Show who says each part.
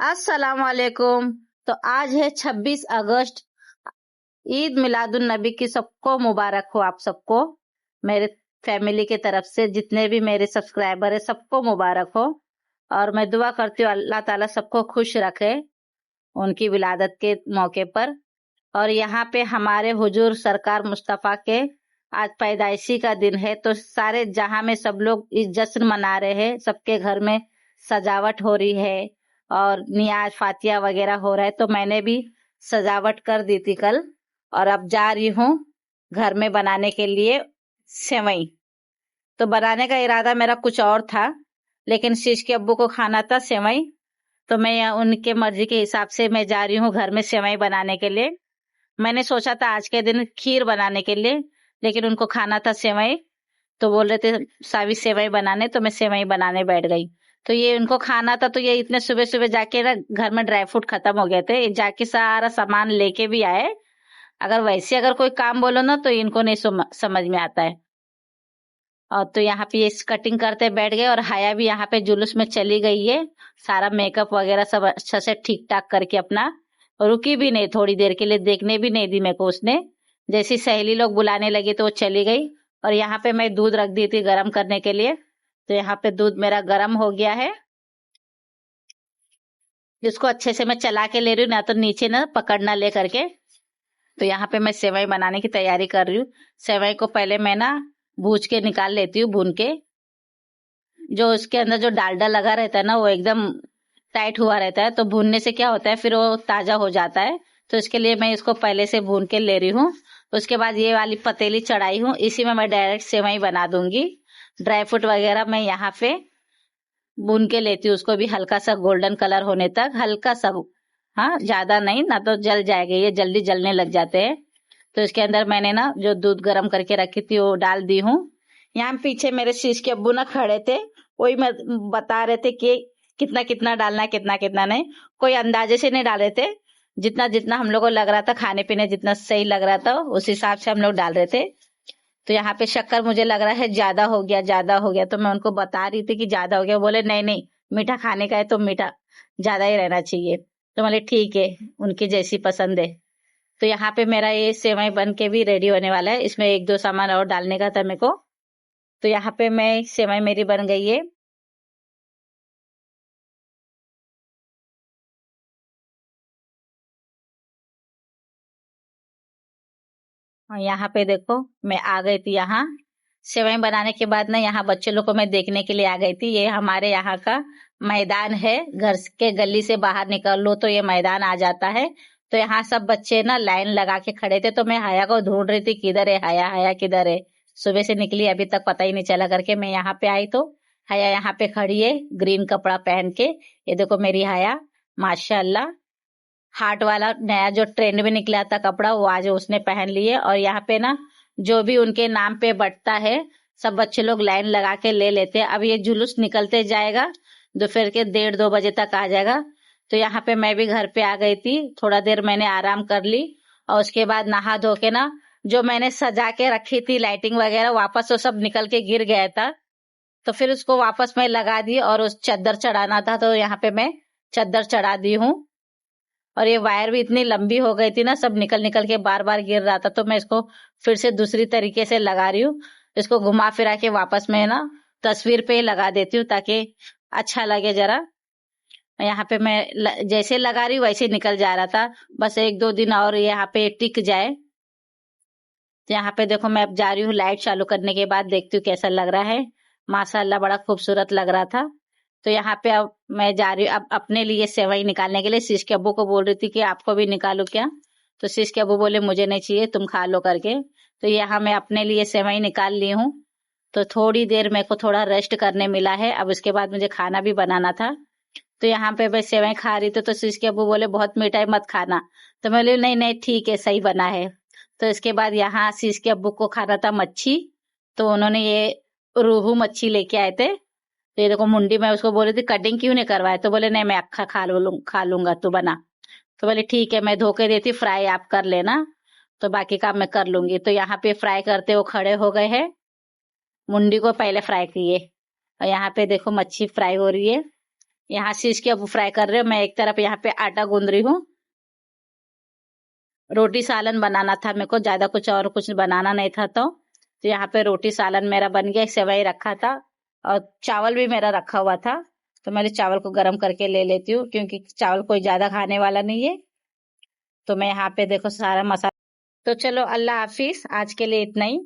Speaker 1: अस्सलाम वालेकुम। तो आज है 26 अगस्त। ईद मिलादुन नबी की सबको मुबारक हो। आप सबको मेरे फैमिली की तरफ से जितने भी मेरे सब्सक्राइबर है सबको मुबारक हो। और मैं दुआ करती हूँ अल्लाह ताला सबको खुश रखे उनकी विलादत के मौके पर। और यहाँ पे हमारे हुजूर सरकार मुस्तफ़ा के आज पैदाइशी का दिन है, तो सारे जहां में सब लोग इस जश्न मना रहे हैं। सबके घर में सजावट हो रही है और नियाज फातिया वगैरह हो रहा है। तो मैंने भी सजावट कर दी थी कल, और अब जा रही हूँ घर में बनाने के लिए सेवई। तो बनाने का इरादा मेरा कुछ और था, लेकिन शीश के अब्बू को खाना था सेवई, तो मैं उनके मर्जी के हिसाब से मैं जा रही हूँ घर में सेवई बनाने के लिए। मैंने सोचा था आज के दिन खीर बनाने के लिए, लेकिन उनको खाना था सेवई, तो बोल रहे थे सावी सेवई बनाने, तो मैं सेवई बनाने बैठ गई। तो ये उनको खाना था, तो ये इतने सुबह सुबह जाके ना घर में ड्राई फ्रूट खत्म हो गए थे, ये जाके सारा सामान लेके भी आए। अगर वैसे अगर कोई काम बोलो ना तो इनको नहीं समझ में आता है। और तो यहाँ पे ये कटिंग करते बैठ गए, और हाया भी यहाँ पे जुलूस में चली गई है। सारा मेकअप वगैरह सब अच्छा से ठीक ठाक करके अपना रुकी भी नहीं, थोड़ी देर के लिए देखने भी नहीं दी मेरे को उसने। जैसी सहेली लोग बुलाने लगी तो वो चली गई। और यहाँ पे मैं दूध रख दी थी गर्म करने के लिए, तो यहाँ पे दूध मेरा गर्म हो गया है। जिसको अच्छे से मैं चला के ले रही हूँ, ना तो नीचे ना पकड़ना ले करके। तो यहाँ पे मैं सेवई बनाने की तैयारी कर रही हूँ। सेवई को पहले मैं ना भूज के निकाल लेती हूँ, भून के। जो उसके अंदर जो डालडा लगा रहता है ना, वो एकदम टाइट हुआ रहता है, तो भूनने से क्या होता है फिर वो ताजा हो जाता है। तो इसके लिए मैं इसको पहले से भून के ले रही हूँ। उसके बाद ये वाली पतीली चढ़ाई हूँ, इसी में मैं डायरेक्ट सेवई बना दूंगी। ड्राई फ्रूट वगैरह मैं यहाँ पे भून के लेती हूँ, उसको भी हल्का सा गोल्डन कलर होने तक, हल्का सा, हाँ ज्यादा नहीं, ना तो जल जाएगा, ये जल्दी जलने लग जाते हैं। तो इसके अंदर मैंने ना जो दूध गर्म करके रखी थी वो डाल दी हूँ। यहाँ पीछे मेरे शीश के अब्बू ना खड़े थे, वही मैं बता रहे थे कि कितना कितना डालना है, कितना कितना नहीं। कोई अंदाजे से नहीं डाल रहे थे, जितना जितना हम लोग को लग रहा था खाने पीने जितना सही लग रहा था उस हिसाब से हम लोग डाल रहे थे। तो यहाँ पे शक्कर मुझे लग रहा है ज्यादा हो गया, ज्यादा हो गया, तो मैं उनको बता रही थी कि ज्यादा हो गया। बोले नहीं नहीं, मीठा खाने का है तो मीठा ज्यादा ही रहना चाहिए। तो बोले ठीक है, उनकी जैसी पसंद है। तो यहाँ पे मेरा ये सेवई बन के भी रेडी होने वाला है, इसमें एक दो सामान और डालने का था मेरे को। तो यहाँ पे मैं सेवई मेरी बन गई है। और यहाँ पे देखो मैं आ गई थी यहाँ सेवई बनाने के बाद ना, यहाँ बच्चे लोग को मैं देखने के लिए आ गई थी। ये हमारे यहाँ का मैदान है, घर के गली से बाहर निकल लो तो ये मैदान आ जाता है। तो यहाँ सब बच्चे ना लाइन लगा के खड़े थे, तो मैं हाया को ढूंढ रही थी किधर है हाया, हाया किधर है। सुबह से निकली अभी तक पता ही नहीं चला करके मैं यहाँ पे आई, तो हाया यहाँ पे खड़ी है ग्रीन कपड़ा पहन के। ये देखो मेरी हाया, माशाल्लाह। हार्ट वाला नया जो ट्रेंड में निकला था कपड़ा, वो आज उसने पहन लिए। और यहाँ पे ना जो भी उनके नाम पे बटता है सब बच्चे लोग लाइन लगा के ले लेते हैं। अब ये जुलूस निकलते जाएगा, दोपहर के 1:30-2 बजे तक आ जाएगा। तो यहाँ पे मैं भी घर पे आ गई थी, थोड़ा देर मैंने आराम कर ली। और उसके बाद नहा धो के ना जो मैंने सजा के रखी थी लाइटिंग वगैरह, वापस वो सब निकल के गिर गया था, तो फिर उसको वापस मैं लगा दी। और उस चद्दर चढ़ाना था, तो यहाँ पे मैं चद्दर चढ़ा दी हूँ। और ये वायर भी इतनी लंबी हो गई थी ना, सब निकल निकल के बार बार गिर रहा था, तो मैं इसको फिर से दूसरी तरीके से लगा रही हूँ। इसको घुमा फिरा के वापस मैं ना तस्वीर पे ही लगा देती हूँ ताकि अच्छा लगे जरा। यहाँ पे मैं जैसे लगा रही हूँ वैसे ही निकल जा रहा था। बस 1-2 दिन और यहाँ पे टिक जाए। तो यहाँ पे देखो मैं अब जा रही हूँ, लाइट चालू करने के बाद देखती हूँ कैसा लग रहा है। माशाल्लाह बड़ा खूबसूरत लग रहा था। तो यहाँ पे अब मैं जा रही हूँ अब अपने लिए सेवई निकालने के लिए। शीश के अब्बू को बोल रही थी कि आपको भी निकालू क्या, तो शीश के अब्बू बोले मुझे नहीं चाहिए, तुम खा लो करके। तो यहाँ मैं अपने लिए सेवई निकाल ली हूँ। तो थोड़ी देर मेरे को थोड़ा रेस्ट करने मिला है, अब उसके बाद मुझे खाना भी बनाना था। तो यहाँ पे मैं सेवई खा रही थी, तो शीश के अब्बू बोले बहुत मीठा है मत खाना। तो मैं बोली नहीं नहीं ठीक है, सही बना है। तो इसके बाद यहाँ शीश के अब्बू को खाना था मच्छी, तो उन्होंने ये रोहू मच्छी लेके आए थे। तो ये देखो मुंडी, मैं उसको बोल रही थी कटिंग क्यों नहीं करवाए, तो बोले नहीं मैं अक्खा खा लूंगा, तू बना। तो बोले ठीक है, मैं धो के देती, फ्राई आप कर लेना, तो बाकी काम मैं कर लूंगी। तो यहाँ पे फ्राई करते वो खड़े हो गए हैं, मुंडी को पहले फ्राई किए। और यहाँ पे देखो मच्छी फ्राई हो रही है। यहाँ शीश के अब फ्राई कर रहे हो। मैं एक तरफ यहाँ पे आटा गूंद रही हूँ। रोटी सालन बनाना था मेरे को, ज्यादा कुछ बनाना नहीं था। तो यहाँ पे रोटी सालन मेरा बन गया। सेवई रखा था और चावल भी मेरा रखा हुआ था। तो मैं चावल को गर्म करके ले लेती हूँ, क्योंकि चावल कोई ज्यादा खाने वाला नहीं है। तो मैं यहाँ पे देखो सारा मसाला। तो चलो, अल्लाह हाफिज, आज के लिए इतना ही।